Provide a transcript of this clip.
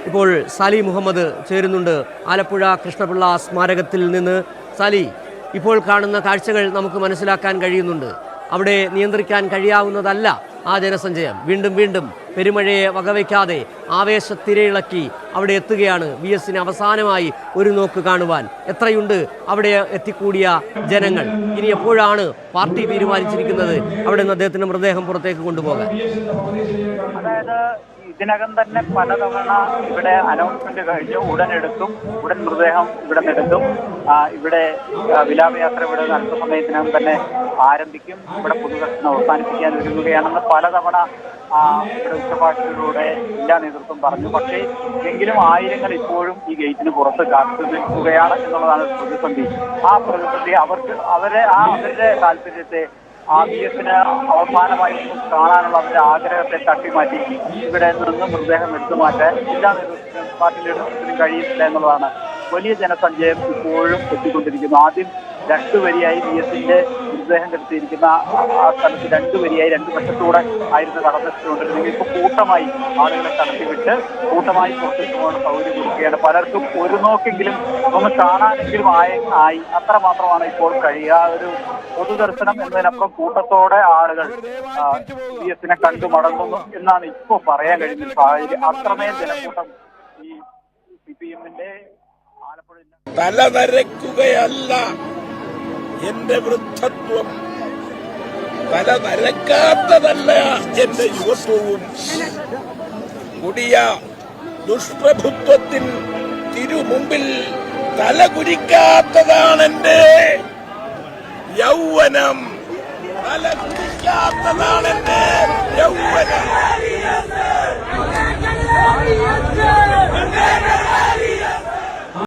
ഇപ്പോൾ സാലി മുഹമ്മദ് ചേരുന്നുണ്ട് ആലപ്പുഴ കൃഷ്ണപിള്ള സ്മാരകത്തിൽ നിന്ന്. സാലി, ഇപ്പോൾ കാണുന്ന കാഴ്ചകൾ നമുക്ക് മനസ്സിലാക്കാൻ കഴിയുന്നുണ്ട്. അവിടെ നിയന്ത്രിക്കാൻ കഴിയാവുന്നതല്ല ആ ജനസഞ്ചയം. വീണ്ടും വീണ്ടും പെരുമഴയെ വകവയ്ക്കാതെ ആവേശത്തിരയിളക്കി അവിടെ എത്തുകയാണ് VS അവസാനമായി ഒരു നോക്ക് കാണുവാൻ. എത്രയുണ്ട് അവിടെ എത്തിക്കൂടിയ ജനങ്ങൾ. ഇനി എപ്പോഴാണ് പാർട്ടി തീരുമാനിച്ചിരിക്കുന്നത് അവിടെ നിന്ന് അദ്ദേഹത്തിന്റെ മൃതദേഹം പുറത്തേക്ക് കൊണ്ടുപോകാൻ? അതായത് ഇതിനകം തന്നെ പലതവണ ഇവിടെ അനൗൺസ്മെന്റ് കഴിഞ്ഞു, ഉടൻ മൃതദേഹം ഇവിടെ നിന്നെടുക്കും. ഇവിടെ വിലാപയാത്ര ഇവിടെ അല്പസമയത്തിനകം തന്നെ ആരംഭിക്കും. ഇവിടെ പൊതുദർശനം അവസാനിപ്പിക്കാൻ ഒരുങ്ങുകയാണെന്ന് പലതവണ ഇവിടെ ഉച്ചഭാഷയിലൂടെ ജില്ലാ നേതൃത്വം പറഞ്ഞു. പക്ഷേ എങ്കിലും ആയിരങ്ങൾ ഇപ്പോഴും ഈ ഗേറ്റിന് പുറത്ത് കാത്തു നിൽക്കുകയാണ് എന്നുള്ളതാണ് പ്രതിസന്ധി. ആ പ്രതിസന്ധി അവരുടെ താല്പര്യത്തെ VS അവസാനമായി കാണാനുള്ള അവരുടെ ആഗ്രഹത്തെ തട്ടിമാറ്റി ഇവിടെ നിന്ന് മൃതദേഹം എടുത്തു മാറ്റാൻ ജില്ലാ നേതൃത്വത്തിനും പാർട്ടി നേതൃത്വത്തിനും കഴിയുന്നില്ല എന്നുള്ളതാണ്. വലിയ ജനസഞ്ചയം ഇപ്പോഴും എത്തിക്കൊണ്ടിരിക്കുന്നു. ആദ്യം 2 വരിയായി VS മൃതദേഹം കെടുത്തിയിരിക്കുന്ന ആ സ്ഥലത്ത് 2 വരിയായി 2 വശത്തൂടെ ആയിരുന്നു കടന്നെത്തിക്കൊണ്ടിരുന്നത്. ഇപ്പോൾ കൂട്ടമായി ആളുകളെ കടത്തിവിട്ട് കൂട്ടമായി പുറത്തേക്ക് പോകാൻ സൗകര്യം കൊടുക്കുകയാണ്. പലർക്കും ഒരു നോക്കെങ്കിലും ഒന്ന് കാണാനെങ്കിലും ആയി അത്രമാത്രമാണ് ഇപ്പോൾ കഴിയുക. ഒരു പൊതുദർശനം എന്നതിനപ്പുറം കൂട്ടത്തോടെ ആളുകൾ VS കണ്ടു മടങ്ങുന്നു എന്നാണ് ഇപ്പോൾ പറയാൻ കഴിയുന്ന സാഹചര്യം. അത്രമേൽ ജനക്കൂട്ടം ഈ CPM ആലപ്പുഴ തലനരക്കുകയല്ല എന്റെ വൃദ്ധത്വം, തലനരക്കാത്തതല്ല എന്റെ യുവത്വവും. കൊടിയ ദുഷ്പ്രഭുത്വത്തിൽ തിരുമുമ്പിൽ തലകുരിക്കാത്തതാണെന്റെ യൗവനം, തലകുരിക്കാത്തതാണെന്റെ യൗവനം.